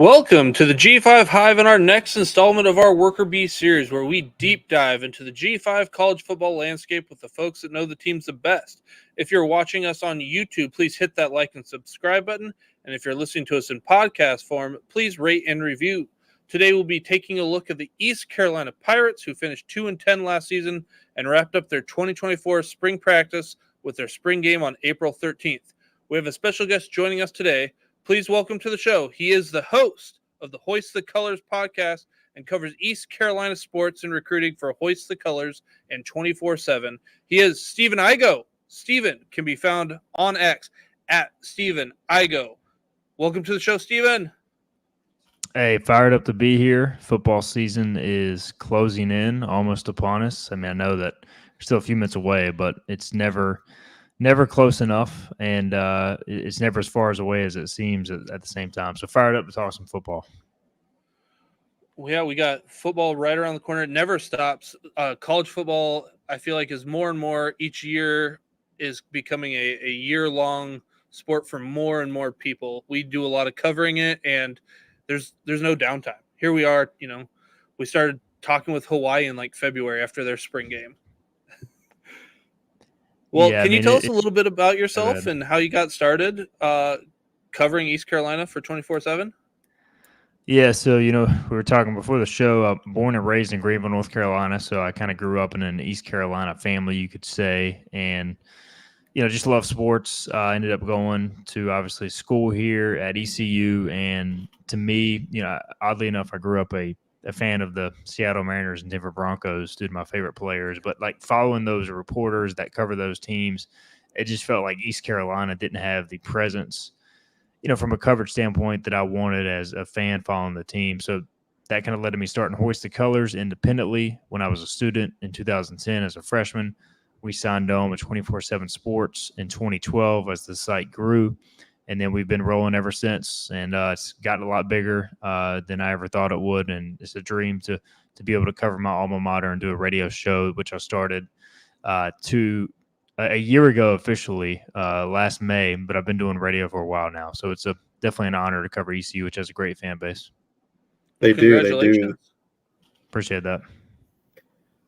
Welcome to the G5 Hive and our next installment of our Worker Bee series, where we deep dive into the G5 college football landscape with the folks that know the teams the best. If you're watching us on YouTube, please hit that like and subscribe button. And if you're listening to us in podcast form, please rate and review. Today we'll be taking a look at the East Carolina Pirates, who finished 2-10 last season and wrapped up their 2024 spring practice with their spring game on April 13th. We have a special guest joining us today. Please welcome to the show. He is the host of the Hoist The Colours podcast and covers East Carolina sports and recruiting for Hoist The Colours and 24/7. He is Stephen Igoe. Stephen can be found on X at Stephen Igoe. Welcome to the show, Stephen. Hey, fired up to be here. Football season is closing in, almost upon us. I mean, I know that we're still a few minutes away, but it's never close enough, and it's never as far as away as it seems at the same time. So fired up to talk some football. Well, yeah, we got football right around the corner. It never stops. College football, I feel like, is more and more each year is becoming a year-long sport for more and more people. We do a lot of covering it, and there's no downtime. Here we are, we started talking with Hawaii in like February after their spring game. Well, yeah, can you tell us a little bit about yourself and how you got started covering East Carolina for 24/7? Yeah, so, we were talking before the show. I'm born and raised in Greenville, North Carolina, so I kind of grew up in an East Carolina family, you could say, and, just love sports. I ended up going to, obviously, school here at ECU, and to me, oddly enough, I grew up a fan of the Seattle Mariners and Denver Broncos, did my favorite players. But, following those reporters that cover those teams, it just felt like East Carolina didn't have the presence, from a coverage standpoint that I wanted as a fan following the team. So that kind of led to me starting Hoist the Colours independently when I was a student in 2010 as a freshman. We signed on with 24/7 Sports in 2012 as the site grew. And then we've been rolling ever since, and it's gotten a lot bigger than I ever thought it would. And it's a dream to be able to cover my alma mater and do a radio show, which I started a year ago officially last May, but I've been doing radio for a while now. So it's definitely an honor to cover ECU, which has a great fan base. They do. Appreciate that.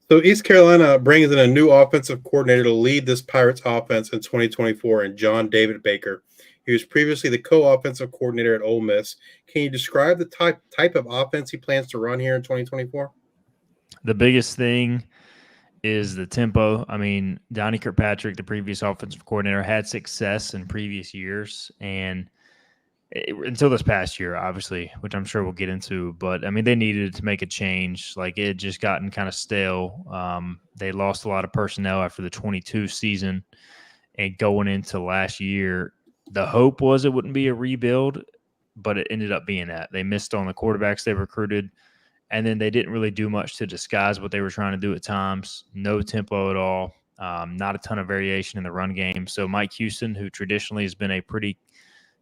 So East Carolina brings in a new offensive coordinator to lead this Pirates offense in 2024, and John David Baker. He was previously the co-offensive coordinator at Ole Miss. Can you describe the type of offense he plans to run here in 2024? The biggest thing is the tempo. I mean, Donnie Kirkpatrick, the previous offensive coordinator, had success in previous years, and until this past year, obviously, which I'm sure we'll get into. But, I mean, they needed to make a change. It had just gotten kind of stale. They lost a lot of personnel after the 22 season, and going into last year, the hope was it wouldn't be a rebuild, but it ended up being that. They missed on the quarterbacks they recruited, and then they didn't really do much to disguise what they were trying to do at times. No tempo at all, not a ton of variation in the run game. So Mike Houston, who traditionally has been a pretty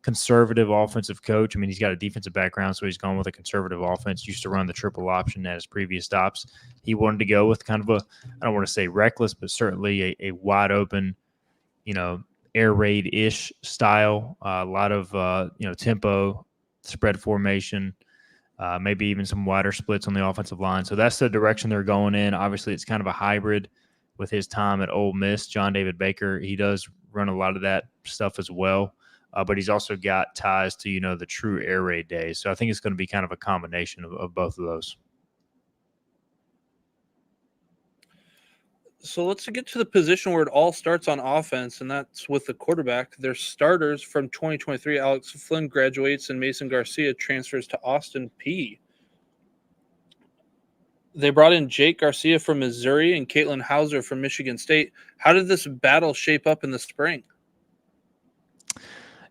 conservative offensive coach, I mean, he's got a defensive background, so he's gone with a conservative offense, used to run the triple option at his previous stops. He wanted to go with kind of I don't want to say reckless, but certainly a wide open, air raid-ish style, a lot of, tempo, spread formation, maybe even some wider splits on the offensive line. So that's the direction they're going in. Obviously, it's kind of a hybrid with his time at Ole Miss. John David Baker, he does run a lot of that stuff as well, but he's also got ties to, the true air raid days. So I think it's going to be kind of a combination of both of those. So let's get to the position where it all starts on offense, and that's with the quarterback. Their starters from 2023, Alex Flynn graduates and Mason Garcia transfers to Austin Peay. They brought in Jake Garcia from Missouri and Caitlin Hauser from Michigan State. How did this battle shape up in the spring?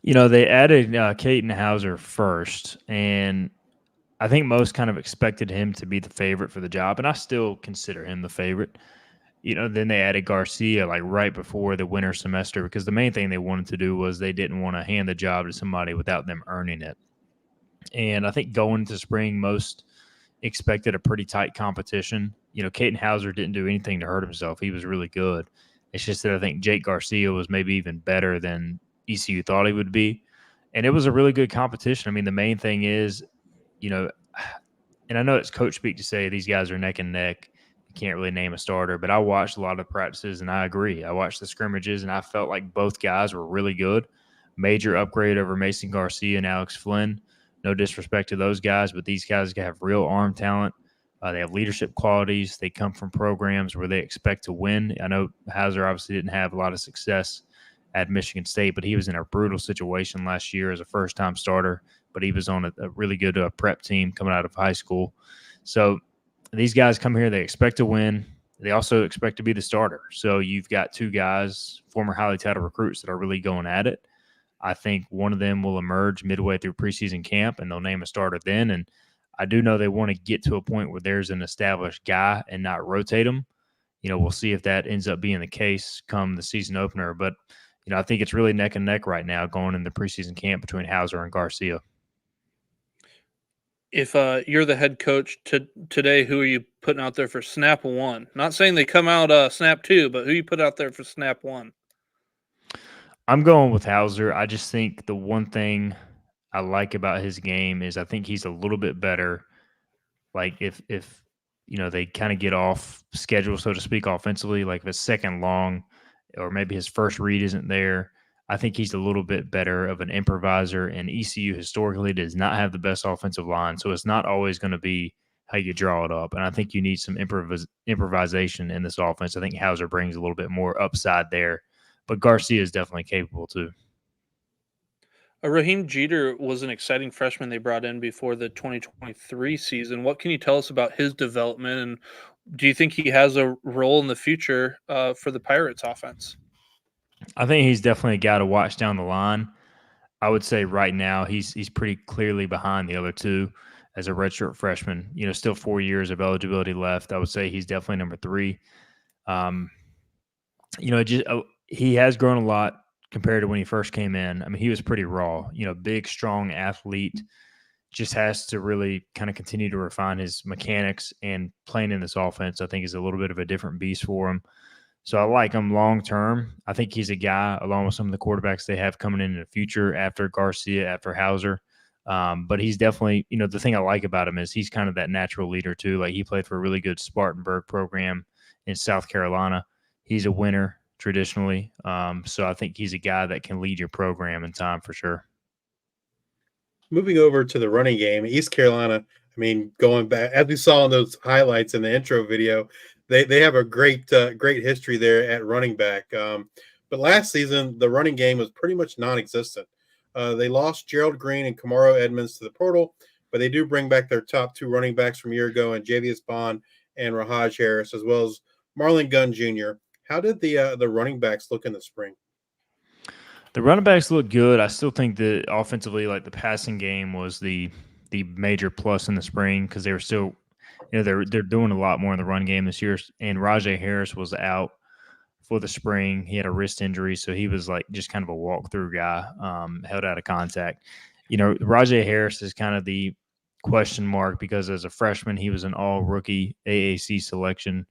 They added Caitlin Hauser first, and I think most kind of expected him to be the favorite for the job, and I still consider him the favorite. Then they added Garcia right before the winter semester, because the main thing they wanted to do was they didn't want to hand the job to somebody without them earning it. And I think going into spring, most expected a pretty tight competition. Caden Hauser didn't do anything to hurt himself. He was really good. It's just that I think Jake Garcia was maybe even better than ECU thought he would be. And it was a really good competition. I mean, the main thing is and I know it's coach speak to say these guys are neck and neck. You can't really name a starter, but I watched a lot of practices, and I agree. I watched the scrimmages, and I felt like both guys were really good. Major upgrade over Mason Garcia and Alex Flynn. No disrespect to those guys, but these guys have real arm talent. They have leadership qualities. They come from programs where they expect to win. I know Hauser obviously didn't have a lot of success at Michigan State, but he was in a brutal situation last year as a first-time starter, but he was on a really good prep team coming out of high school. So these guys come here, they expect to win. They also expect to be the starter. So you've got two guys, former highly touted recruits, that are really going at it. I think one of them will emerge midway through preseason camp, and they'll name a starter then. And I do know they want to get to a point where there's an established guy and not rotate them. We'll see if that ends up being the case come the season opener. But, I think it's really neck and neck right now going in the preseason camp between Hauser and Garcia. If you're the head coach today, who are you putting out there for snap one? Not saying they come out snap two, but who you put out there for snap one? I'm going with Hauser. I just think the one thing I like about his game is I think he's a little bit better. Like if they kind of get off schedule, so to speak, offensively, like if it's second long or maybe his first read isn't there, I think he's a little bit better of an improviser, and ECU historically does not have the best offensive line, so it's not always going to be how you draw it up, and I think you need some improvisation in this offense. I think Hauser brings a little bit more upside there, but Garcia is definitely capable too. Raheem Jeter was an exciting freshman they brought in before the 2023 season. What can you tell us about his development, and do you think he has a role in the future for the Pirates offense? I think he's definitely a guy to watch down the line. I would say right now he's pretty clearly behind the other two as a redshirt freshman. Still 4 years of eligibility left. I would say he's definitely number 3. He has grown a lot compared to when he first came in. I mean, he was pretty raw. Big, strong athlete. Just has to really kind of continue to refine his mechanics, and playing in this offense, I think, is a little bit of a different beast for him. So I like him long term. I think he's a guy, along with some of the quarterbacks they have coming in the future after Garcia, after Hauser. But he's definitely, the thing I like about him is he's kind of that natural leader too. Like, he played for a really good Spartanburg program in South Carolina. He's a winner traditionally. So I think he's a guy that can lead your program in time for sure. Moving over to the running game, East Carolina, I mean, going back, as we saw in those highlights in the intro video, they have a great history there at running back. But last season, the running game was pretty much non-existent. They lost Gerald Green and Kamaro Edmonds to the portal, but they do bring back their top 2 running backs from a year ago, and Javius Bond and Rahaj Harris, as well as Marlon Gunn Jr. How did the running backs look in the spring? The running backs look good. I still think that offensively, like, the passing game was the major plus in the spring, because they were still, they're doing a lot more in the run game this year. And Rajay Harris was out for the spring. He had a wrist injury, so he was like just kind of a walk-through guy, held out of contact. Rajay Harris is kind of the question mark, because as a freshman, he was an all-rookie AAC selection.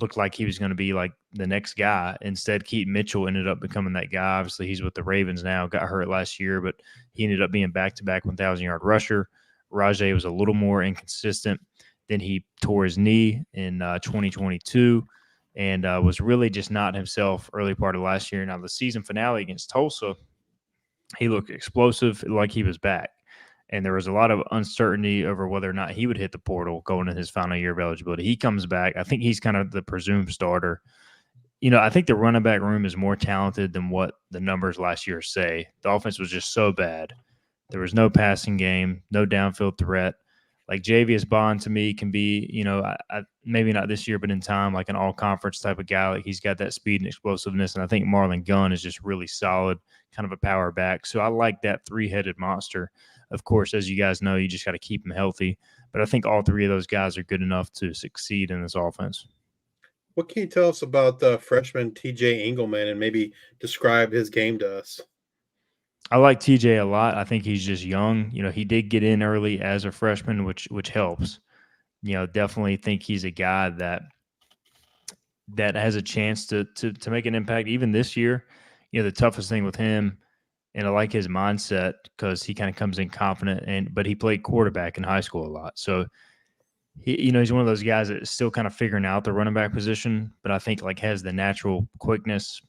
Looked like he was going to be like the next guy. Instead, Keaton Mitchell ended up becoming that guy. Obviously, he's with the Ravens now, got hurt last year, but he ended up being back-to-back 1,000-yard rusher. Rajay was a little more inconsistent. Then he tore his knee in 2022 and was really just not himself early part of last year. Now, the season finale against Tulsa, he looked explosive, like he was back. And there was a lot of uncertainty over whether or not he would hit the portal going in his final year of eligibility. He comes back. I think he's kind of the presumed starter. I think the running back room is more talented than what the numbers last year say. The offense was just so bad. There was no passing game, no downfield threat. Like, Javius Bond to me can be, maybe not this year, but in time, like an all-conference type of guy. Like, he's got that speed and explosiveness, and I think Marlon Gunn is just really solid, kind of a power back. So I like that 3-headed monster. Of course, as you guys know, you just got to keep them healthy. But I think all 3 of those guys are good enough to succeed in this offense. What can you tell us about freshman TJ Engelman, and maybe describe his game to us? I like TJ a lot. I think he's just young. He did get in early as a freshman, which helps. Definitely think he's a guy that has a chance to make an impact even this year. The toughest thing with him and I like his mindset because he kind of comes in confident. But he played quarterback in high school a lot, so he's one of those guys that's still kind of figuring out the running back position. But I think like has the natural quickness,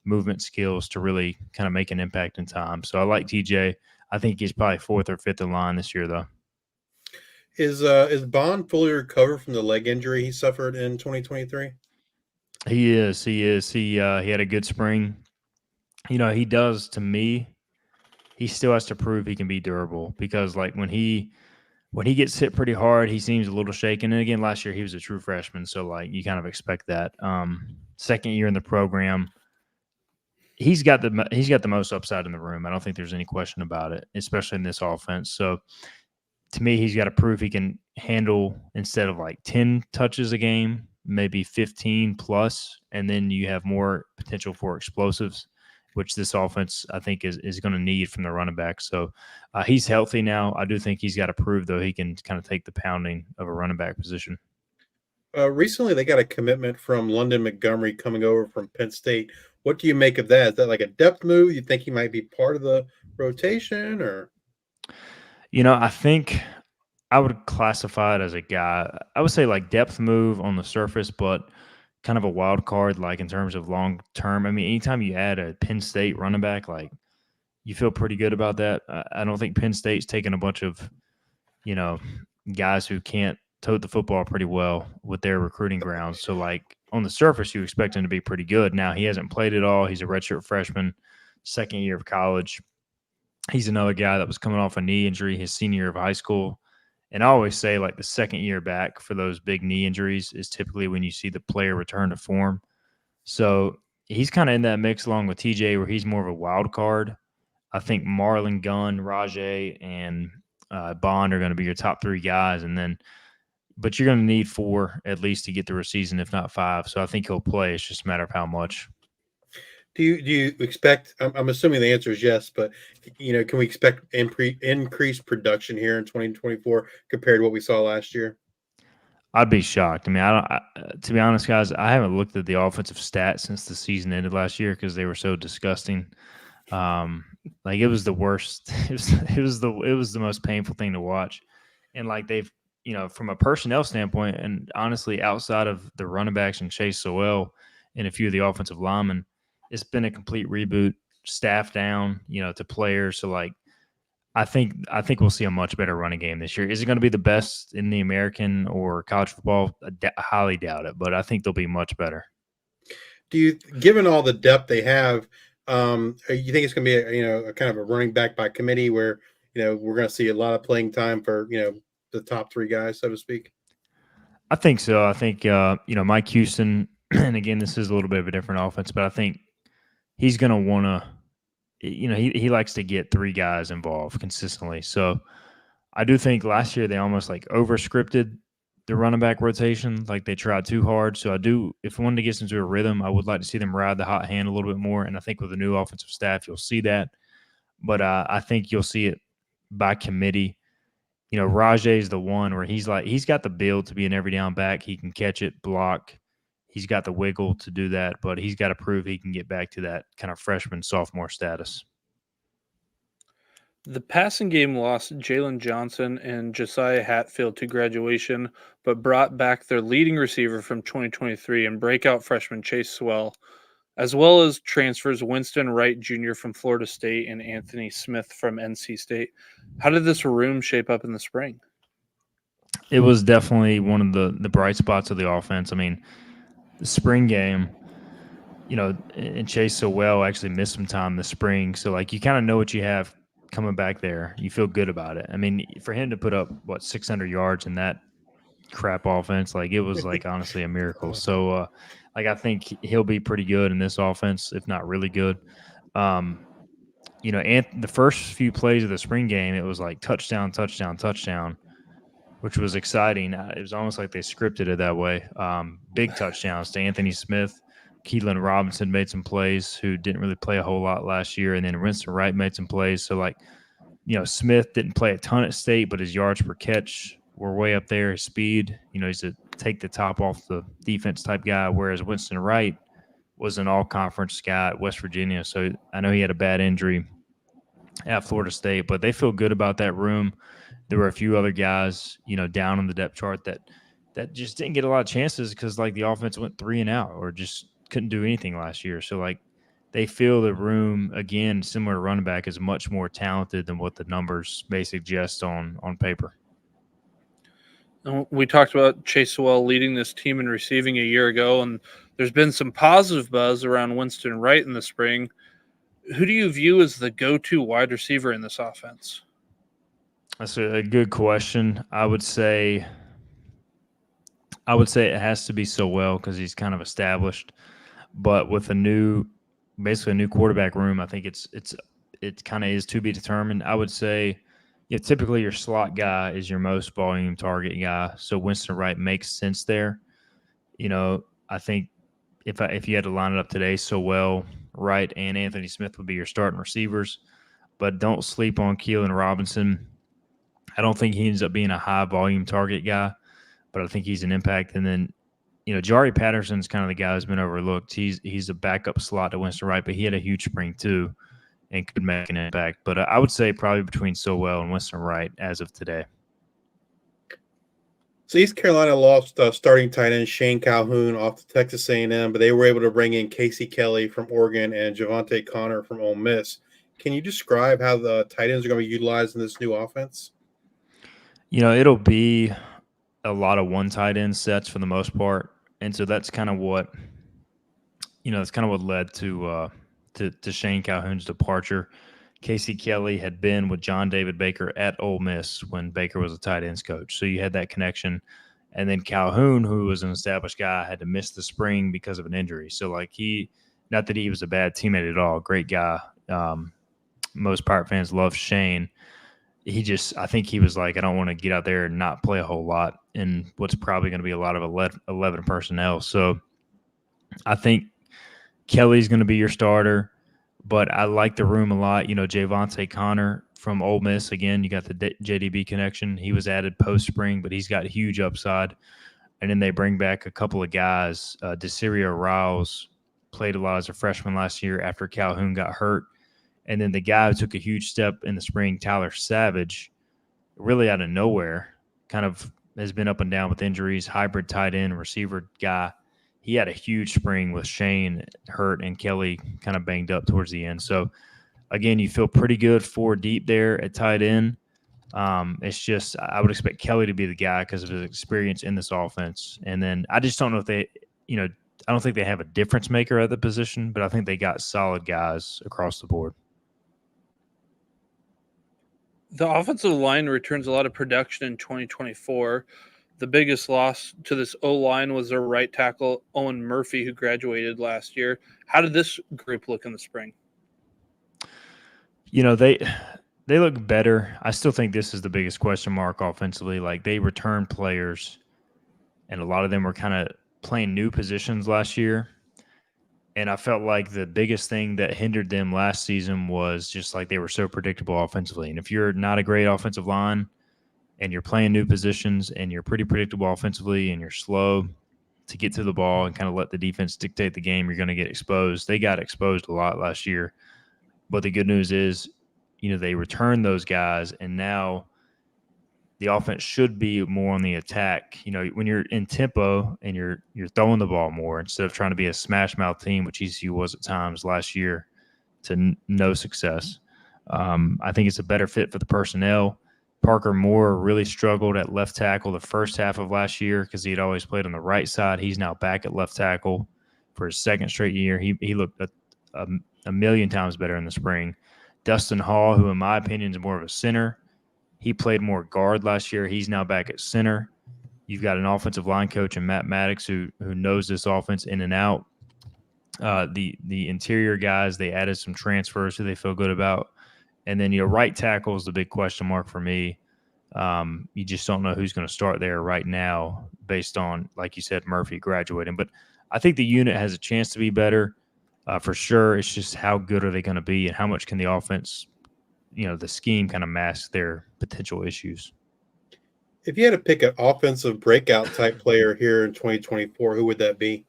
movement skills to really kind of make an impact in time. So I like TJ. I think he's probably fourth or fifth in line this year, though. Is Bond fully recovered from the leg injury he suffered in 2023? He is. He is. He had a good spring. He does to me. He still has to prove he can be durable because like when he gets hit pretty hard, he seems a little shaken. And again, last year he was a true freshman, so like you kind of expect that. Second year in the program, he's got the most upside in the room. I don't think there's any question about it, especially in this offense. So to me, he's got to prove he can handle instead of like 10 touches a game, maybe 15 plus, and then you have more potential for explosives, which this offense I think is going to need from the running back. So he's healthy now. I do think he's got to prove though he can kind of take the pounding of a running back position. Recently, they got a commitment from London Montgomery coming over from Penn State. What do you make of that? Is that like a depth move? You think he might be part of the rotation, or? I think I would classify it as a guy. I would say like depth move on the surface, but kind of a wild card, like in terms of long term. I mean, anytime you add a Penn State running back, like you feel pretty good about that. I don't think Penn State's taking a bunch of, guys who can't tote the football pretty well with their recruiting grounds. So, like on the surface, you expect him to be pretty good. Now he hasn't played at all. He's a redshirt freshman, second year of college. He's another guy that was coming off a knee injury his senior year of high school. And I always say, like, the second year back for those big knee injuries is typically when you see the player return to form. So he's kind of in that mix along with TJ, where he's more of a wild card. I think Marlon Gunn, Rajay, and Bond are going to be your top three guys. But you're going to need four at least to get through a season, if not five. So I think he'll play. It's just a matter of how much. Do you expect? I'm assuming the answer is yes, but can we expect increased production here in 2024 compared to what we saw last year? I'd be shocked. I mean, to be honest, guys, I haven't looked at the offensive stats since the season ended last year because they were so disgusting. Like it was the worst. It was the most painful thing to watch. And like they've, from a personnel standpoint, and honestly, outside of the running backs and Chase Sowell and a few of the offensive linemen, it's been a complete reboot, staff down, to players. So like I think we'll see a much better running game this year. Is it going to be the best in the American or college football? I highly doubt it, but I think they'll be much better. Given all the depth they have, you think it's going to be a kind of a running back by committee where we're going to see a lot of playing time for the top three guys, so to speak? I think so. I think Mike Houston, and again, this is a little bit of a different offense, but I think he's going to want to. He likes to get three guys involved consistently. So I do think last year they almost like over scripted the running back rotation. Like they tried too hard. So if one gets into a rhythm, I would like to see them ride the hot hand a little bit more. And I think with the new offensive staff, you'll see that. But I think you'll see it by committee. Rajay is the one where he's got the build to be an every down back. He can catch it, block. He's got the wiggle to do that, but he's got to prove he can get back to that kind of freshman, sophomore status. The passing game lost Jalen Johnson and Josiah Hatfield to graduation, but brought back their leading receiver from 2023 and breakout freshman Chase Sowell, as well as transfers Winston Wright Jr. from Florida State and Anthony Smith from NC State. How did this room shape up in the spring? It was definitely one of the bright spots of the offense. I mean, the spring game, and Chase Sowell actually missed some time this spring. So, like, you kind of know what you have coming back there. You feel good about it. I mean, for him to put up, 600 yards in that crap offense, like, it was, like, honestly a miracle. So, I think he'll be pretty good in this offense, if not really good. And the first few plays of the spring game, it was like touchdown, touchdown, touchdown, which was exciting. It was almost like they scripted it that way. Big touchdowns to Anthony Smith. Keelan Robinson made some plays who didn't really play a whole lot last year. And then Winston Wright made some plays. So, Smith didn't play a ton at State, but his yards per catch were way up there. His speed, he's a take the top off the defense type guy, whereas Winston Wright was an all-conference guy at West Virginia. So I know he had a bad injury at Florida State, but they feel good about that room. There were a few other guys, down on the depth chart that just didn't get a lot of chances because like the offense went 3 and out or just couldn't do anything last year. So like they feel the room again, similar to running back, is much more talented than what the numbers may suggest on paper. We talked about Chase Sewell leading this team in receiving a year ago, and there's been some positive buzz around Winston Wright in the spring. Who do you view as the go-to wide receiver in this offense? That's a good question. I would say it has to be Sewell because he's kind of established. But with basically a new quarterback room, I think it kind of is to be determined. I would say, typically your slot guy is your most volume target guy. So Winston Wright makes sense there. I think if you had to line it up today, Sewell, Wright, and Anthony Smith would be your starting receivers. But don't sleep on Keelan Robinson. I don't think he ends up being a high volume target guy, but I think he's an impact. And then, Jari Patterson's kind of the guy who's been overlooked. He's a backup slot to Winston Wright, but he had a huge spring too and could make an impact. But I would say probably between Sewell and Winston Wright as of today. So East Carolina lost starting tight end Shane Calhoun off to Texas A&M, but they were able to bring in Casey Kelly from Oregon and Javante Connor from Ole Miss. Can you describe how the tight ends are going to be utilized in this new offense? It'll be a lot of one tight end sets for the most part. And so that's kind of what, led to Shane Calhoun's departure. Casey Kelly had been with John David Baker at Ole Miss when Baker was a tight ends coach. So you had that connection. And then Calhoun, who was an established guy, had to miss the spring because of an injury. So like not that he was a bad teammate at all, great guy. Most Pirate fans love Shane. I think he was like, I don't want to get out there and not play a whole lot in what's probably going to be a lot of 11 personnel. So I think Kelly's going to be your starter, but I like the room a lot. Javante Connor from Ole Miss, again, you got the JDB connection. He was added post-spring, but he's got huge upside. And then they bring back a couple of guys. Desirio Riles played a lot as a freshman last year after Calhoun got hurt. And then the guy who took a huge step in the spring, Tyler Savage, really out of nowhere, kind of has been up and down with injuries, hybrid tight end, receiver guy. He had a huge spring with Shane hurt and Kelly kind of banged up towards the end. So, again, you feel pretty good 4 deep there at tight end. It's just I would expect Kelly to be the guy because of his experience in this offense. And then I just don't know if they, I don't think they have a difference maker at the position, but I think they got solid guys across the board. The offensive line returns a lot of production in 2024. The biggest loss to this O-line was their right tackle, Owen Murphy, who graduated last year. How did this group look in the spring? They look better. I still think this is the biggest question mark offensively. Like, they return players, and a lot of them were kind of playing new positions last year. And I felt like the biggest thing that hindered them last season was just like they were so predictable offensively. And if you're not a great offensive line and you're playing new positions and you're pretty predictable offensively and you're slow to get to the ball and kind of let the defense dictate the game, you're going to get exposed. They got exposed a lot last year. But the good news is, they returned those guys, and now the offense should be more on the attack. When you're in tempo and you're throwing the ball more instead of trying to be a smash mouth team, which ECU was at times last year, to no success. I think it's a better fit for the personnel. Parker Moore really struggled at left tackle the first half of last year because he had always played on the right side. He's now back at left tackle for his second straight year. He looked a million times better in the spring. Dustin Hall, who in my opinion is more of a center, he played more guard last year. He's now back at center. You've got an offensive line coach in Matt Maddox who knows this offense in and out. The interior guys, they added some transfers who they feel good about. And then right tackle is the big question mark for me. You just don't know who's going to start there right now based on, like you said, Murphy graduating. But I think the unit has a chance to be better for sure. It's just how good are they going to be and how much can the offense, the scheme kind of mask their potential issues. If you had to pick an offensive breakout type player here in 2024, who would that be?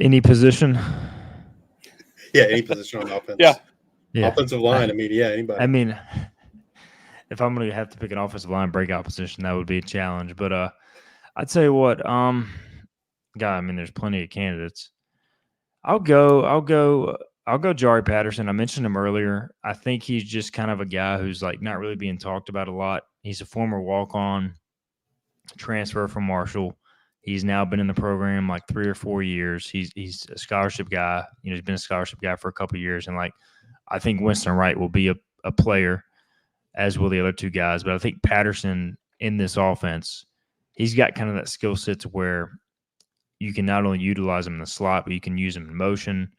Any position? Yeah, any position on offense. Yeah. Yeah. Offensive line. I mean, yeah, anybody. I mean, if I'm going to have to pick an offensive line breakout position, that would be a challenge. But I'd tell you what, God, I mean, there's plenty of candidates. I'll go Jari Patterson. I mentioned him earlier. I think he's just kind of a guy who's like not really being talked about a lot. He's a former walk-on transfer from Marshall. He's now been in the program like 3 or 4 years. He's a scholarship guy. You know, he's been a scholarship guy for a couple of years. And like, I think Winston Wright will be a player, as will the other two guys. But I think Patterson in this offense, he's got kind of that skill set to where you can not only utilize him in the slot, but you can use him in motion,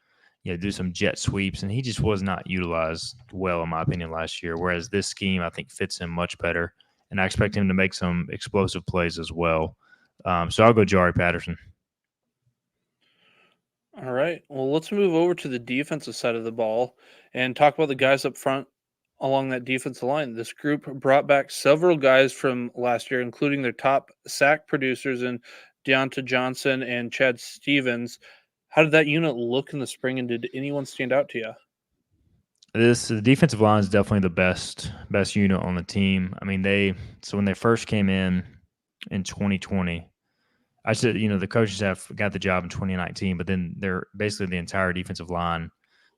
you know, do some jet sweeps. And he just was not utilized well, in my opinion, last year. Whereas this scheme, I think, fits him much better. And I expect him to make some explosive plays as well. So I'll go Jari Patterson. All right. Well, let's move over to the defensive side of the ball and talk about the guys up front along that defensive line. This group brought back several guys from last year, including their top sack producers in Deonta Johnson and Chad Stevens. How did that unit look in the spring, and did anyone stand out to you? The defensive line is definitely the best unit on the team. I mean, when they first came in 2020, I said, you know, the coaches have got the job in 2019, but then they're basically the entire defensive line.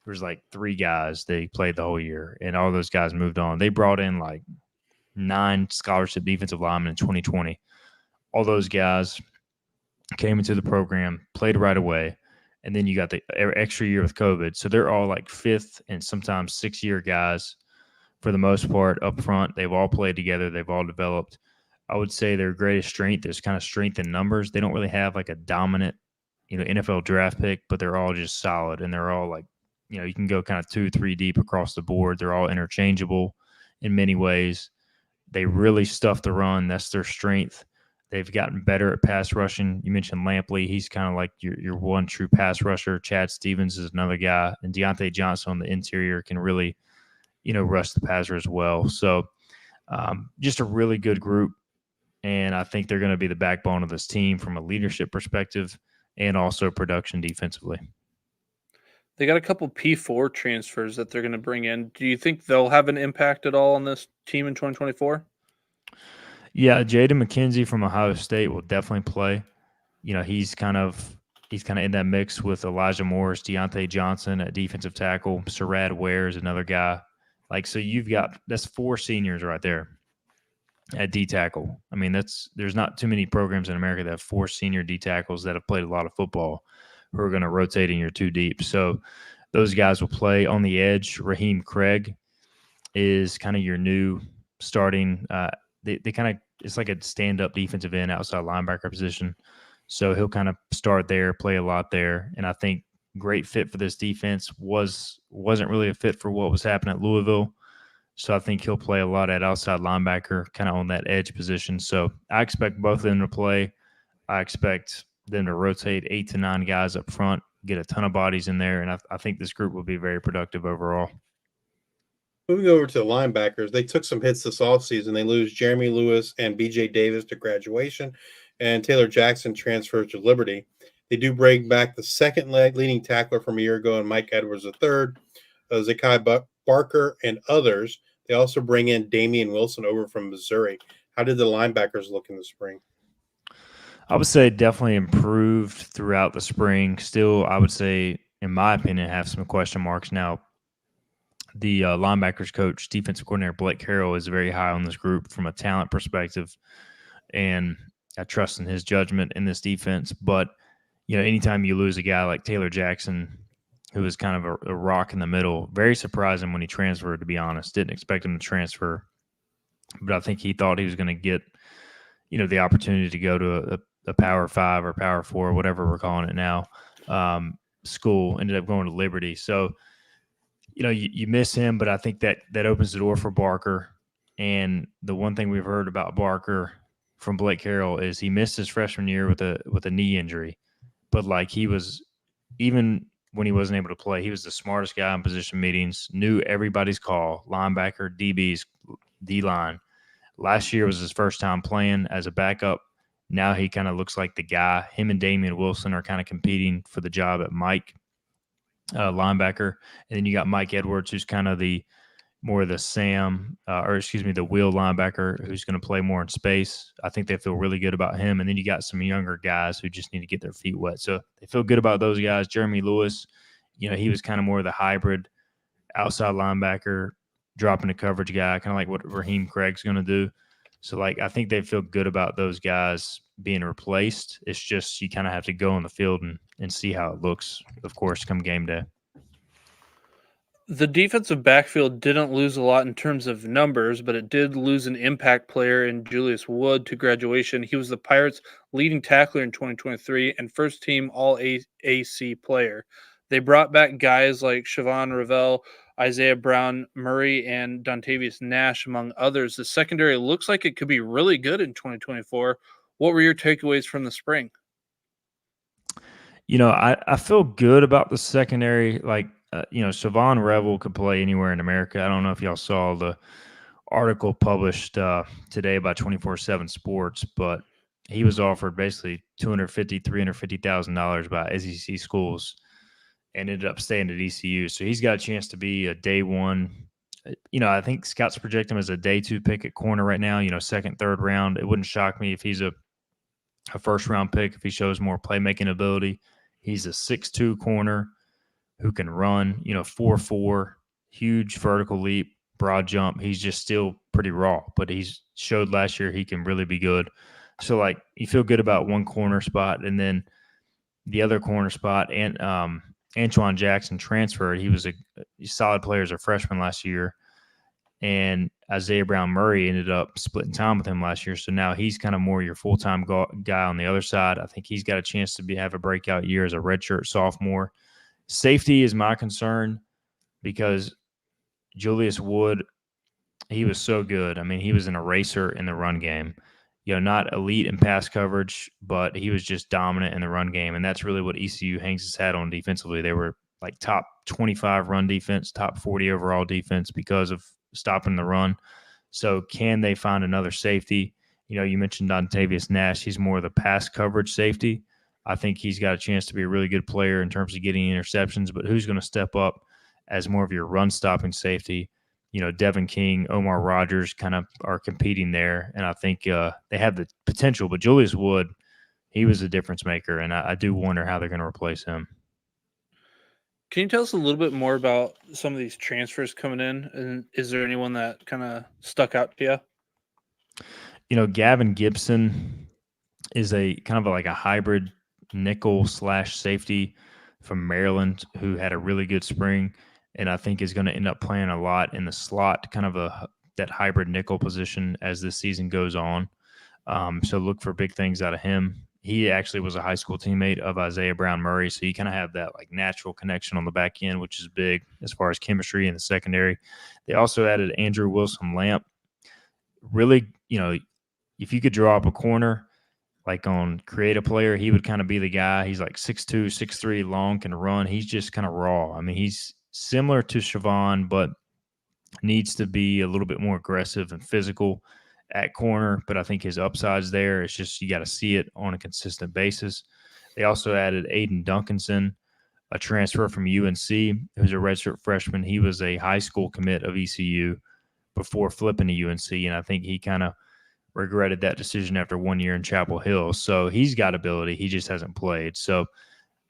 There was like 3 guys they played the whole year, and all those guys moved on. They brought in like 9 scholarship defensive linemen in 2020. All those guys came into the program, played right away, and then you got the extra year with COVID. So they're all like 5th and sometimes 6th-year guys for the most part up front. They've all played together. They've all developed. I would say their greatest strength is kind of strength in numbers. They don't really have like a dominant, you know, NFL draft pick, but they're all just solid, and they're all like, you know, you can go kind of 2, 3 deep across the board. They're all interchangeable in many ways. They really stuff the run. That's their strength. They've gotten better at pass rushing. You mentioned Lampley. He's kind of like your one true pass rusher. Chad Stevens is another guy, and Deontay Johnson on the interior can really, you know, rush the passer as well. So just a really good group. And I think they're going to be the backbone of this team from a leadership perspective and also production defensively. They got a couple P4 transfers that they're going to bring in. Do you think they'll have an impact at all on this team in 2024? Yeah, Jaden McKenzie from Ohio State will definitely play. You know, he's kind of in that mix with Elijah Morris, Deontay Johnson at defensive tackle. Sarad Ware is another guy. Like, so that's 4 seniors right there at D tackle. I mean, there's not too many programs in America that have 4 senior D tackles that have played a lot of football who are going to rotate in your 2 deep. So those guys will play. On the edge, Raheem Craig is kind of your new starting. They kind of, it's like a stand-up defensive end outside linebacker position. So he'll kind of start there, play a lot there. And I think great fit for this defense wasn't really a fit for what was happening at Louisville. So I think he'll play a lot at outside linebacker, kind of on that edge position. So I expect both of them to play. I expect them to rotate 8 to 9 guys up front, get a ton of bodies in there, and I think this group will be very productive overall. Moving over to the linebackers, they took some hits this offseason. They lose Jeremy Lewis and BJ Davis to graduation, and Taylor Jackson transfers to Liberty. They do bring back the second leading tackler from a year ago, and Mike Edwards III, Zakai Barker, and others. They also bring in Damian Wilson over from Missouri. How did the linebackers look in the spring? I would say definitely improved throughout the spring. Still, I would say, in my opinion, have some question marks. Now, the linebackers coach, defensive coordinator Blake Carroll, is very high on this group from a talent perspective, and I trust in his judgment in this defense. But, you know, anytime you lose a guy like Taylor Jackson, who was kind of a rock in the middle, very surprising when he transferred, to be honest. Didn't expect him to transfer, but I think he thought he was going to get, you know, the opportunity to go to a Power 5 or Power 4, whatever we're calling it now, school. Ended up going to Liberty. So, you know, you miss him, but I think that opens the door for Barker. And the one thing we've heard about Barker from Blake Carroll is he missed his freshman year with a knee injury. But, like, he was, even when he wasn't able to play, he was the smartest guy in position meetings, knew everybody's call, linebacker, DBs, D-line. Last year was his first time playing as a backup. Now he kind of looks like the guy. Him and Damian Wilson are kind of competing for the job at Mike. linebacker. And then you got Mike Edwards, who's kind of the more of the the wheel linebacker who's going to play more in space. I think they feel really good about him. And then you got some younger guys who just need to get their feet wet. So they feel good about those guys. Jeremy Lewis, he was kind of more of the hybrid outside linebacker, dropping the coverage guy, kind of like what Raheem Craig's going to do. So, I think they feel good about those guys being replaced. It's just you kind of have to go on the field and see how it looks, of course, come game day. The defensive backfield didn't lose a lot in terms of numbers, but it did lose an impact player in Julius Wood to graduation. He was the Pirates' leading tackler in 2023 and first team All AAC player. They brought back guys like Siobhan Ravel, Isaiah Brown Murray, and Dontavius Nash, among others. The secondary looks like it could be really good in 2024. What were your takeaways from the spring? I feel good about the secondary. Siobhan Revel could play anywhere in America. I don't know if y'all saw the article published today by 24/7 Sports, but he was offered basically $250,000-$350,000 by SEC schools and ended up staying at ECU. So he's got a chance to be a day one. I think scouts project him as a day two pick at corner right now, second, third round. It wouldn't shock me if he's a first round pick if he shows more playmaking ability. He's a 6'2" corner who can run, 4'4", huge vertical leap, broad jump. He's just still pretty raw, but he's showed last year he can really be good. So, you feel good about one corner spot, and then the other corner spot, and Antoine Jackson transferred. He was a solid player as a freshman last year, and Isaiah Brown Murray ended up splitting time with him last year. So now he's kind of more your full-time guy on the other side. I think he's got a chance to have a breakout year as a redshirt sophomore. Safety is my concern because Julius Wood, he was so good. I mean, he was an eraser in the run game. Not elite in pass coverage, but he was just dominant in the run game. And that's really what ECU hangs its hat on defensively. They were top 25 run defense, top 40 overall defense because of stopping the run. So can they find another safety? You mentioned Dontavius Nash. He's more of the pass coverage safety. I think he's got a chance to be a really good player in terms of getting interceptions, but who's going to step up as more of your run-stopping safety? Devin King, Omar Rogers kind of are competing there, and I think they have the potential. But Julius Wood, he was a difference maker, and I do wonder how they're going to replace him. Can you tell us a little bit more about some of these transfers coming in? And is there anyone that kind of stuck out to you? Gavin Gibson is a kind of a hybrid nickel/safety from Maryland who had a really good spring, and I think is going to end up playing a lot in the slot, kind of that hybrid nickel position as this season goes on. So look for big things out of him. He actually was a high school teammate of Isaiah Brown Murray, so you kind of have that natural connection on the back end, which is big as far as chemistry in the secondary. They also added Andrew Wilson Lamp. Really, if you could draw up a corner on create a player, he would kind of be the guy. He's 6'2", 6'3", long, can run. He's just kind of raw. I mean, he's similar to Siobhan, but needs to be a little bit more aggressive and physical at corner, but I think his upside's there. It's just you got to see it on a consistent basis. They also added Aiden Duncanson, a transfer from UNC, who's a redshirt freshman. He was a high school commit of ECU before flipping to UNC, and I think he kind of regretted that decision after 1 year in Chapel Hill. So he's got ability. He just hasn't played. So,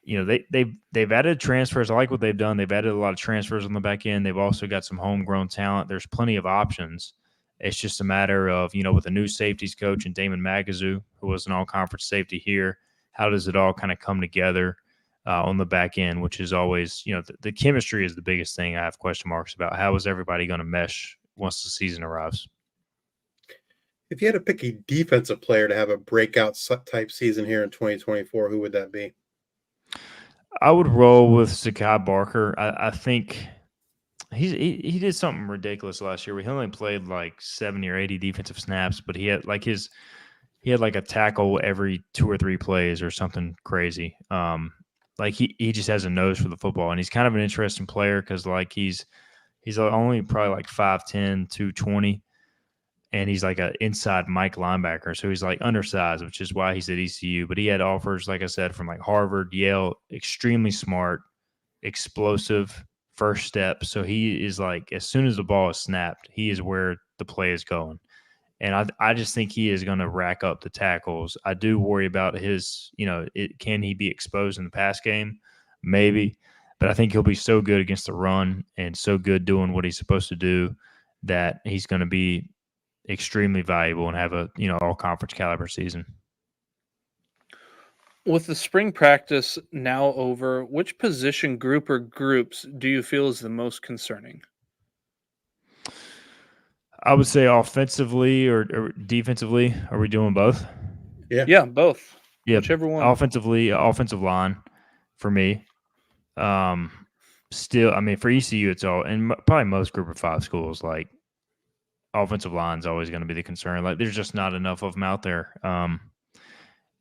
they've added transfers. I like what they've done. They've added a lot of transfers on the back end. They've also got some homegrown talent. There's plenty of options. It's just a matter of, with a new safeties coach and Damon Magazoo, who was an all-conference safety here, how does it all kind of come together on the back end, which is always, the chemistry is the biggest thing I have question marks about. How is everybody going to mesh once the season arrives? If you had to pick a defensive player to have a breakout type season here in 2024, who would that be? I would roll with Zakai Barker. I think he did something ridiculous last year. He only played 70 or 80 defensive snaps, but he had a tackle every 2 or 3 plays or something crazy. He just has a nose for the football, and he's kind of an interesting player because he's only probably 5'10", 220. And he's an inside Mike linebacker. So he's undersized, which is why he's at ECU. But he had offers, like I said, from Harvard, Yale, extremely smart, explosive first step. So he is like, as soon as the ball is snapped, he is where the play is going. And I just think he is going to rack up the tackles. I do worry about his, can he be exposed in the pass game? Maybe. But I think he'll be so good against the run and so good doing what he's supposed to do that he's going to be extremely valuable and have a, all conference caliber season. With the spring practice now over, which position group or groups do you feel is the most concerning? I would say offensively or defensively. Are we doing both? Yeah, both. Yeah, Whichever one. offensive line for me. Still, I mean, for ECU, it's all, and probably most Group of 5 schools, like offensive line is always going to be the concern. Like, there's just not enough of them out there.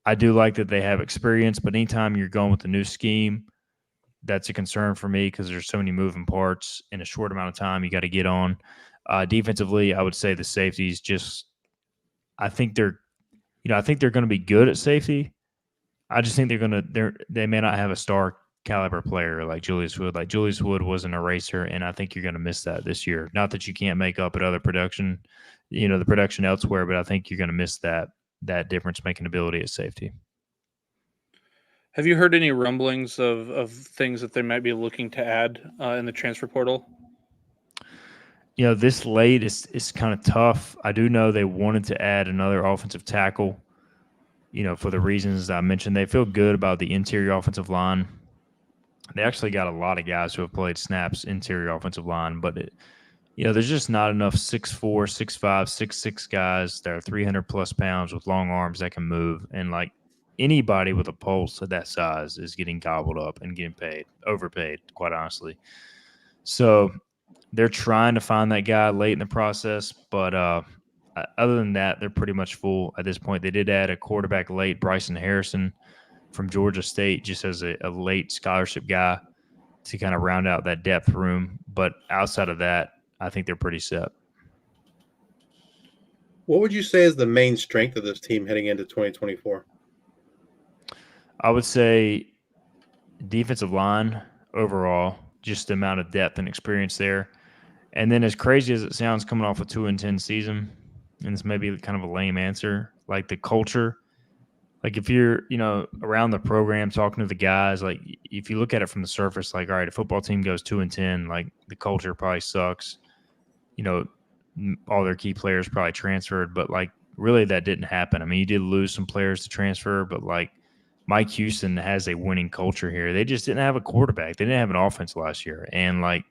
I do like that they have experience, but anytime you're going with a new scheme, that's a concern for me because there's so many moving parts in a short amount of time. You got to get on. Defensively, I would say the safeties just, I think they're going to be good at safety. I just think they may not have a star caliber player like Julius Wood. Like Julius Wood was an eraser, and I think you're going to miss that this year. Not that you can't make up at other production, the production elsewhere, but I think you're going to miss that difference making ability at safety. Have you heard any rumblings of things that they might be looking to add in the transfer portal? This late is kind of tough. I do know they wanted to add another offensive tackle, for the reasons I mentioned. They feel good about the interior offensive line. They actually got a lot of guys who have played snaps interior offensive line, but there's just not enough 6'4", 6'5", 6'6" guys that are 300-plus pounds with long arms that can move. And, like, anybody with a pulse of that size is getting gobbled up and getting overpaid, quite honestly. So they're trying to find that guy late in the process, but other than that, they're pretty much full at this point. They did add a quarterback late, Bryson Harrison from Georgia State, just as a late scholarship guy to kind of round out that depth room. But outside of that, I think they're pretty set. What would you say is the main strength of this team heading into 2024? I would say defensive line overall, just the amount of depth and experience there. And then as crazy as it sounds coming off a 2-10 season, and this may be kind of a lame answer, like the culture, like if you're, around the program talking to the guys, like if you look at it from the surface, like, all right, a football team goes 2-10, like the culture probably sucks. All their key players probably transferred, but like really that didn't happen. I mean, you did lose some players to transfer, but like Mike Houston has a winning culture here. They just didn't have a quarterback. They didn't have an offense last year. And like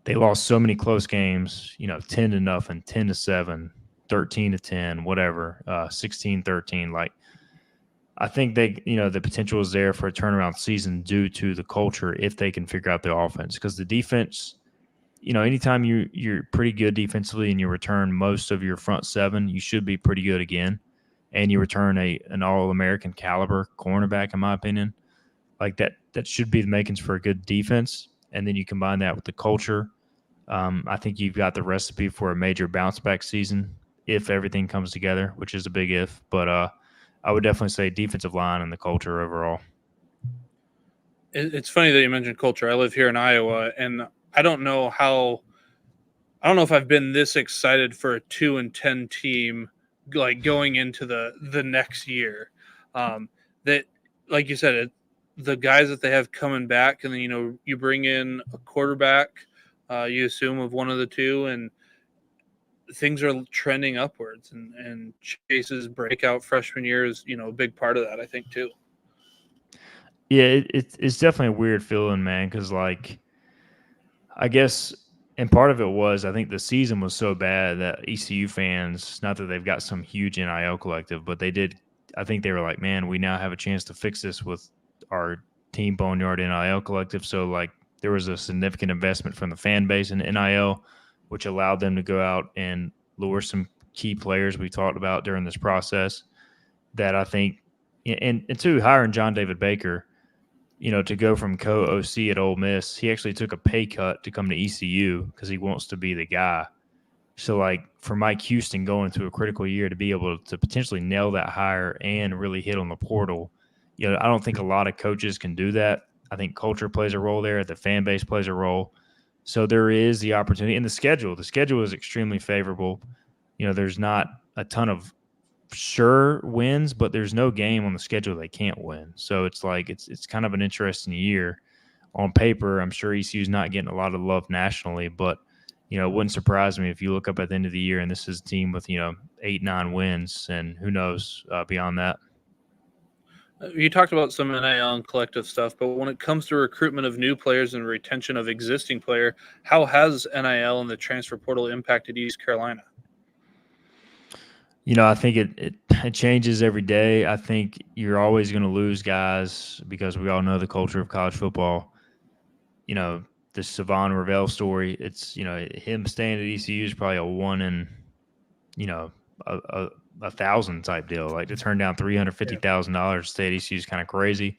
they lost so many close games, 10-0, 10-7, 13-10, whatever, 16-13. Like I think they, the potential is there for a turnaround season due to the culture if they can figure out the offense. Because the defense, anytime you're pretty good defensively and you return most of your front seven, you should be pretty good again. And you return an All-American caliber cornerback, in my opinion. Like that should be the makings for a good defense. And then you combine that with the culture. I think you've got the recipe for a major bounce back season if everything comes together, which is a big if. But I would definitely say defensive line and the culture overall. It's funny that you mentioned culture. I live here in Iowa, and I don't know if I've been this excited for a 2-10 team like going into the next year. That, like you said, the guys that they have coming back, and then you bring in a quarterback, you assume of one of the two, and things are trending upwards. And Chase's breakout freshman year is a big part of that, I think, too. Yeah, it's definitely a weird feeling, man, because like I guess. And part of it was, I think the season was so bad that ECU fans, not that they've got some huge NIL collective, but I think they were like, man, we now have a chance to fix this with our Team Boneyard NIL collective. So, like, there was a significant investment from the fan base in NIL, which allowed them to go out and lure some key players we talked about during this process that I think, and two, hiring John David Baker, to go from co-OC at Ole Miss, he actually took a pay cut to come to ECU because he wants to be the guy. So, like, for Mike Houston going into a critical year to be able to potentially nail that hire and really hit on the portal, I don't think a lot of coaches can do that. I think culture plays a role there. The fan base plays a role. So there is the opportunity. And the schedule. The schedule is extremely favorable. There's not a ton of sure wins, but there's no game on the schedule they can't win. So it's like it's kind of an interesting year. On paper, I'm sure ECU's not getting a lot of love nationally, but it wouldn't surprise me if you look up at the end of the year and this is a team with 8-9 wins, and who knows beyond that. You talked about some NIL and collective stuff, but when it comes to recruitment of new players and retention of existing player, how has NIL and the transfer portal impacted East Carolina? I think it changes every day. I think you're always going to lose guys because we all know the culture of college football. The Savon Ravel story, it's, him staying at ECU is probably a 1 in, a 1,000 type deal. Like, to turn down $350,000 to stay at ECU is kind of crazy.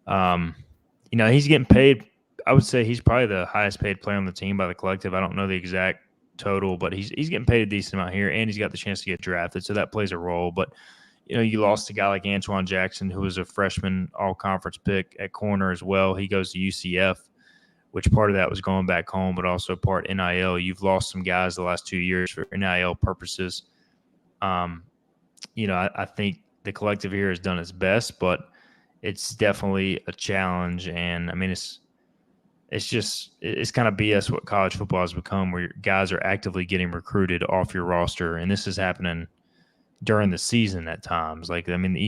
He's getting paid. I would say he's probably the highest paid player on the team by the collective. I don't know the exact total, but he's getting paid a decent amount here, and he's got the chance to get drafted, so that plays a role. But you lost a guy like Antoine Jackson, who was a freshman all-conference pick at corner as well. He goes to UCF, which part of that was going back home, but also part NIL. You've lost some guys the last 2 years for NIL purposes. I think the collective here has done its best, but it's definitely a challenge. And I mean, it's kind of BS what college football has become, where guys are actively getting recruited off your roster, and this is happening during the season at times. Like, I mean, the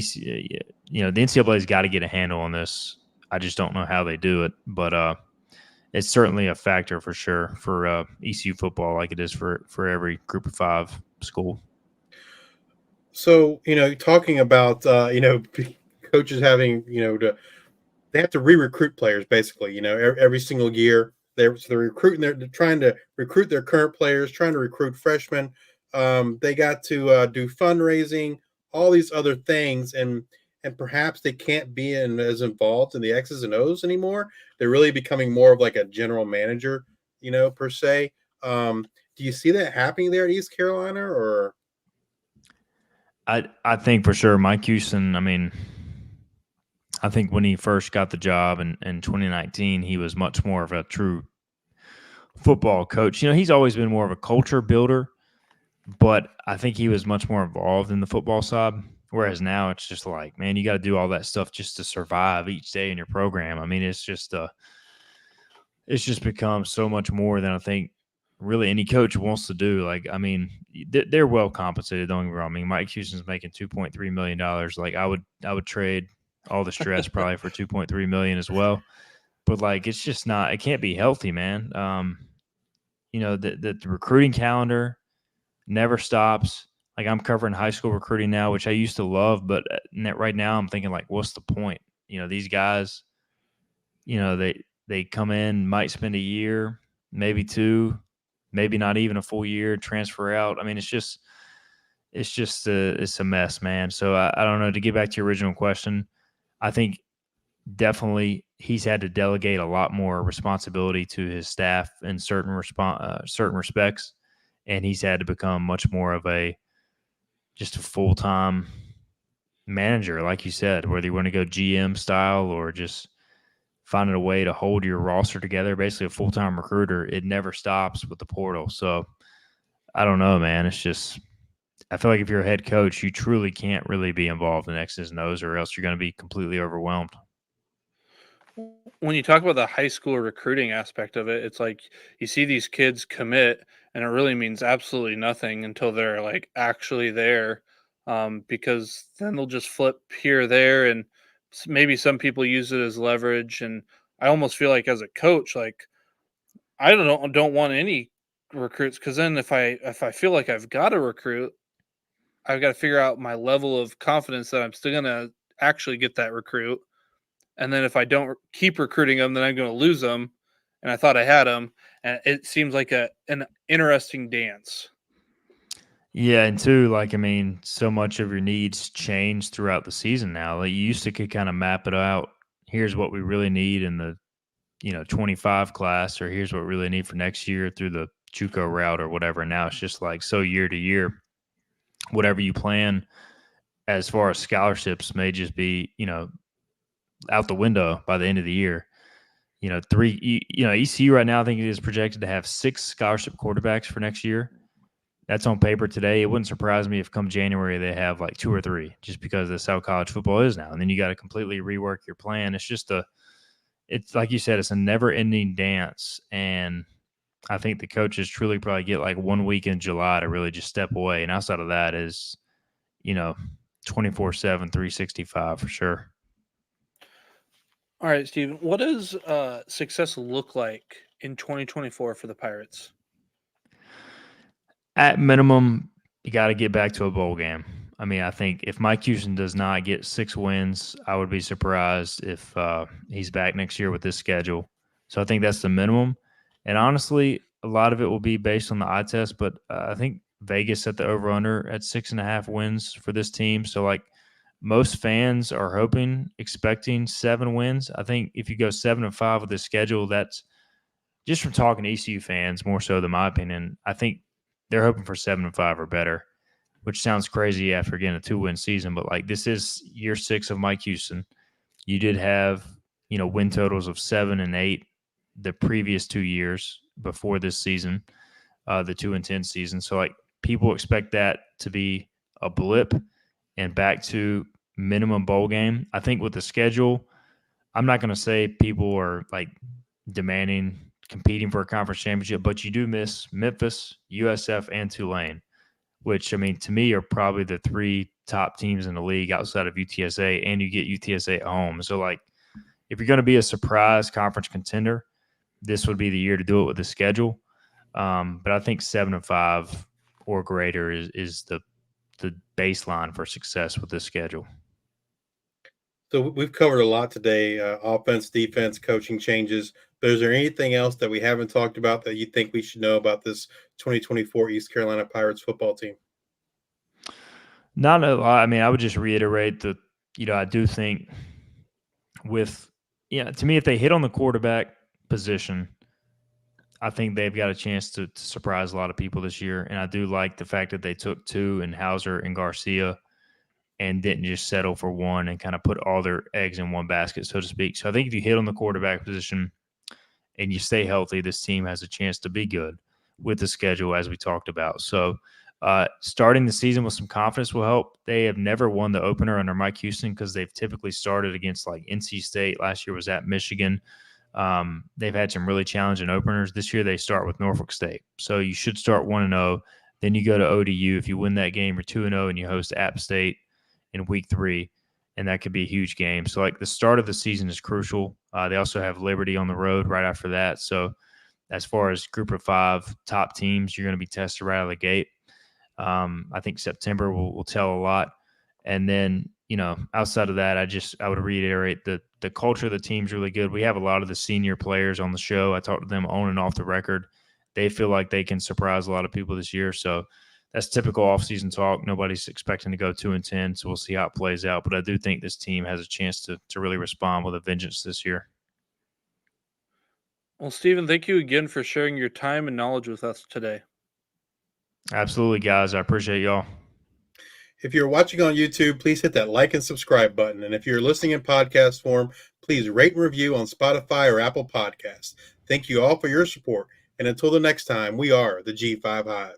NCAA's got to get a handle on this. I just don't know how they do it, but it's certainly a factor for sure for ECU football, like it is for every Group of 5 school. So, talking about, coaches having, they have to re-recruit players basically, every single year. They're recruiting, they're trying to recruit their current players, trying to recruit freshmen. They got to do fundraising, all these other things, and perhaps they can't be as involved in the X's and O's anymore. They're really becoming more of like a general manager, per se. Do you see that happening there at East Carolina, or? I think for sure Mike Houston, I mean, I think when he first got the job in 2019, he was much more of a true football coach. He's always been more of a culture builder, but I think he was much more involved in the football side. Whereas now it's just like, man, you got to do all that stuff just to survive each day in your program. I mean, it's just become so much more than I think really any coach wants to do. Like, I mean, they're well compensated. Don't get me wrong. I mean, Mike Houston's making $2.3 million. Like, I would trade all the stress probably for $2.3 million as well. But like, it's just not. It can't be healthy, man. The recruiting calendar never stops. Like, I'm covering high school recruiting now, which I used to love, but right now I'm thinking, like, what's the point? These guys, they come in, might spend a year, maybe 2, maybe not even a full year, transfer out. I mean, it's a mess, man. So I don't know. To get back to your original question, I think definitely he's had to delegate a lot more responsibility to his staff in certain respects, and he's had to become much more of just a full-time manager, like you said, whether you want to go GM style or just finding a way to hold your roster together, basically a full-time recruiter. It never stops with the portal. So I don't know, man. It's just, I feel like if you're a head coach, you truly can't really be involved in X's and O's, or else you're going to be completely overwhelmed. When you talk about the high school recruiting aspect of it, it's like you see these kids commit, and it really means absolutely nothing until they're like actually there, because then they'll just flip here, there, and maybe some people use it as leverage. And I almost feel like as a coach, like I don't want any recruits, because then if I feel like I've got to recruit, I've got to figure out my level of confidence that I'm still gonna actually get that recruit. And then if I don't keep recruiting them, then I'm going to lose them. And I thought I had them. And it seems like an interesting dance. Yeah, and two, like, I mean, so much of your needs change throughout the season now. Like, you used to could kind of map it out. Here's what we really need in the 25 class, or here's what we really need for next year through the JUCO route or whatever. Now it's just like, so year to year, whatever you plan as far as scholarships may just be, out the window by the end of the year. ECU right now I think it is projected to have 6 scholarship quarterbacks for next year. That's on paper today. It wouldn't surprise me if come January they have like 2 or 3, just because that's how college football is now. And then you got to completely rework your plan. It's like you said, it's a never-ending dance. And I think the coaches truly probably get like 1 week in July to really just step away. And outside of that is, 24/7, 365 for sure. All right, Stephen, what does success look like in 2024 for the Pirates? At minimum, you got to get back to a bowl game. I mean, I think if Mike Houston does not get 6 wins, I would be surprised if he's back next year with this schedule. So I think that's the minimum. And honestly, a lot of it will be based on the eye test, but I think Vegas set the over-under at 6.5 wins for this team. So, like, most fans are expecting 7 wins. I think if you go 7-5 with this schedule, that's just from talking to ECU fans more so than my opinion. I think they're hoping for 7-5 or better, which sounds crazy after getting a 2-win season. But, like, this is year 6 of Mike Houston. You did have, win totals of 7 and 8 the previous 2 years before this season, the 2-10 season. So, like, people expect that to be a blip and back to minimum bowl game. I think with the schedule, I'm not going to say people are, like, competing for a conference championship, but you do miss Memphis, USF, and Tulane, which, I mean, to me are probably the 3 top teams in the league outside of UTSA, and you get UTSA at home. So, like, if you're going to be a surprise conference contender, this would be the year to do it with the schedule. But I think 7-5 or greater is the baseline for success with this schedule. So we've covered a lot today, offense, defense, coaching changes. But is there anything else that we haven't talked about that you think we should know about this 2024 East Carolina Pirates football team? Not a lot. I mean, I would just reiterate that, I do think to me, if they hit on the quarterback position, I think they've got a chance to surprise a lot of people this year. And I do like the fact that they took 2 in Hauser and Garcia and didn't just settle for 1 and kind of put all their eggs in one basket, so to speak. So I think if you hit on the quarterback position and you stay healthy, this team has a chance to be good with the schedule, as we talked about. So starting the season with some confidence will help. They have never won the opener under Mike Houston because they've typically started against, like, NC State. Last year was at Michigan. They've had some really challenging openers. This year they start with Norfolk State. So you should start 1-0. Then you go to ODU. If you win that game, you're 2-0, and you host App State in week 3, and that could be a huge game. So, like, the start of the season is crucial. They also have Liberty on the road right after that. So as far as group of 5 top teams, you're going to be tested right out of the gate. I think September will tell a lot. And then, outside of that, I would reiterate that the culture of the team's really good. We have a lot of the senior players on the show. I talked to them on and off the record. They feel like they can surprise a lot of people this year. So that's typical offseason talk. Nobody's expecting to go 2-10, so we'll see how it plays out. But I do think this team has a chance to really respond with a vengeance this year. Well, Stephen, thank you again for sharing your time and knowledge with us today. Absolutely, guys. I appreciate y'all. If you're watching on YouTube, please hit that like and subscribe button. And if you're listening in podcast form, please rate and review on Spotify or Apple Podcasts. Thank you all for your support. And until the next time, we are the G5 Hive.